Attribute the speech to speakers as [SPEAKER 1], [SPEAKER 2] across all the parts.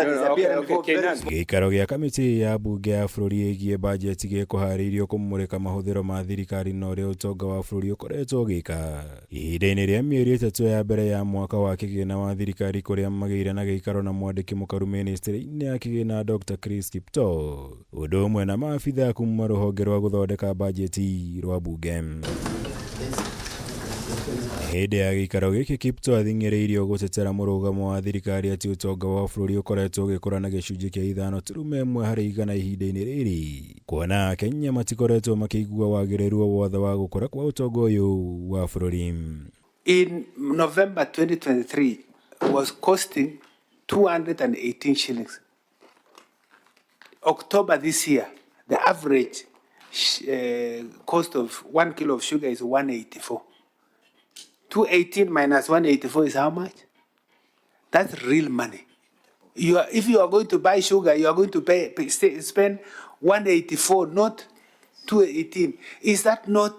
[SPEAKER 1] Gĩikaro gĩa kamĩtĩ ya mbunge ya bũrũri ĩgiĩ bajeti gĩkũharĩirio kũmũrĩka mahũthĩro ma thirikari na ũrĩa ũtonga wa bũrũri ũkoretwo ũgĩka ihinda-inĩ rĩa mĩeri ĩtatũ ya mbere ya mwaka wa kĩgĩna wa thirikari, kũrĩa magĩire na gĩikaro na mwandĩki mũkaru ministry-inĩ ya kĩgĩna Dr. KIPTOO, ũndũ ũmwe na maabitha kuma rũhonge rwa gũthondeka bajeti rwa mbunge. Hĩndĩ ya gĩikaro gĩkĩ, KIPTOO athing'ĩrĩirio gũtetera mũrũgamo wa thirikari atĩ ũtonga wa bũrũri ũkoretwo ũgĩkũra na gĩcunjĩ kĩa 5.1 harĩ igana ihinda-inĩ rĩrĩ, kuona AKENYA matikoretwo makĩigua wagĩrĩru o wothe wa gũkũra kwa ũtonga ũyũ wa bũrũri.
[SPEAKER 2] In November 2023 was costing 218 shillings. October this year, the average cost of 1 kilo of sugar is 184. 218 minus 184 is how much? That's real money. If you are going to buy sugar, you are going to spend 184, not 218. Is that not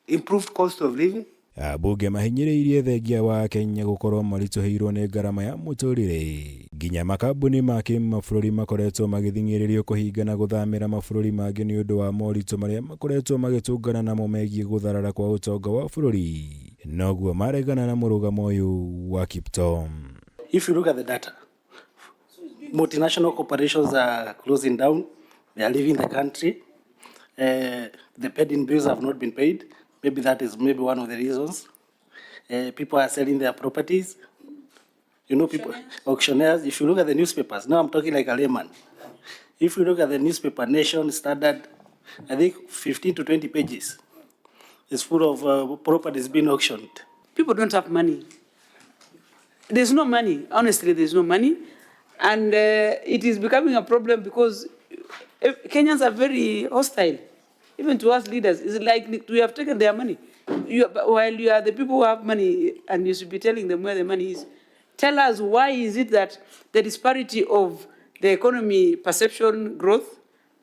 [SPEAKER 2] improved cost of living?
[SPEAKER 1] Ambunge mahinyĩrĩirie thengia wa AKENYA gũkorwo maritũhĩirwo nĩ ngarama ya mũtũrĩre. Nginya makambuni ma kĩmabũrũri makoretwo magĩthing'ĩrĩrio kũhinga na gũthamĩra mabũrũri mangĩ nĩ ũndũ wa moritũ marĩa makoretwo magĩtũngana namo megiĩ gũtharara kwa ũtonga wa bũrũri. Noguo maregana na mũrũgamo ũyũ wa KIPTOO.
[SPEAKER 3] If you look at the data, multinational corporations are closing down. They are leaving the country. The paid-in bills have not been paid. Maybe that is one of the reasons. People are selling their properties. You know, people, auctioneers. If you look at the newspapers, now I'm talking like a layman. If you look at the newspaper, Nation, Standard, I think 15 to 20 pages. It's full of properties being auctioned.
[SPEAKER 4] People don't have money. There's no money. Honestly, there's no money. And it is becoming a problem because Kenyans are very hostile. Even to us leaders, it's like we have taken their money. While you are the people who have money and you should be telling them where the money is. Tell us, why is it that the disparity of the economy perception growth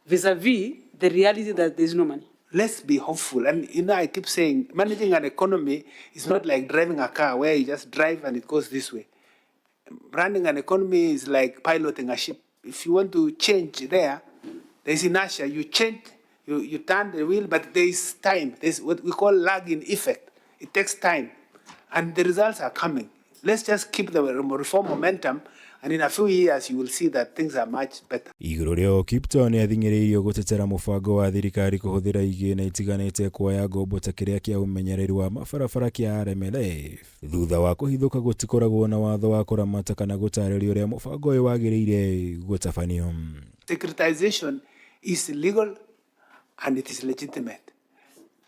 [SPEAKER 4] vis-a-vis the reality that there's no money?
[SPEAKER 2] Let's be hopeful. And you know, I keep saying managing an economy is not like driving a car where you just drive and it goes this way. Running an economy is like piloting a ship. If you want to change there's inertia. You change, you turn the wheel, but there is time. There's what we call lagging effect. It takes time. And the results are coming. Let's just keep the reform momentum, and in a few years you will see that things are much better.
[SPEAKER 1] Igũrũ rĩo, KIPTOO nĩ athing'ĩrĩirio gũtetera mũbango wa thirikari kũhũthĩra igĩna itiganĩte kuoya ngombo ta kĩrĩa kĩa ũmenyereri wa mabarabara kĩa RMLF, thutha wa kũhithũka gũtikoragwo na watho wa kũramata kana gũtarĩria ũrĩa mũbango ũyũ wagĩrĩire gũtabanio.
[SPEAKER 2] Securitization is legal and it is legitimate.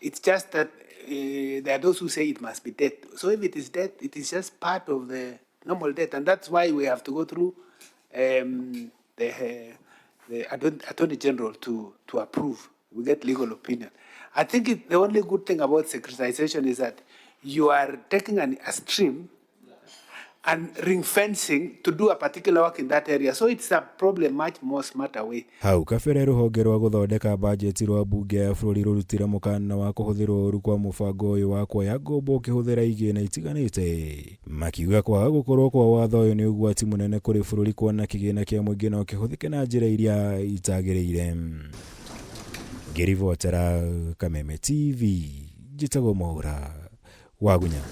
[SPEAKER 2] It's just that there are those who say it must be debt. So if it is debt, it is just part of the normal debt, and that's why we have to go through the Attorney General to approve. We get legal opinion. I think the only good thing about securitization is that you are taking a stream and ring fencing to do a particular work in that area. So it's a problem much more smarter way.
[SPEAKER 1] Hau kabere rũhonge rwa gũthondeka bajeti rwa mbunge ya bũrũri rũrutire mũkana wa kũhũthĩrwo ũru kwa mũbango ũyũ wa kuoya ngombo ũkĩhũthĩra igĩna itiganĩte. Makiuga kwaga gũkorwo kwa watho ũyũ nĩ ũgwati mũnene kũrĩ bũrũri, kuona kĩgĩna kĩa mũingĩ no kĩhũthĩke na njĩra iria itagĩrĩire. Ngĩribotera Kameme TV, njĩtagwo Mwaura Wagunya.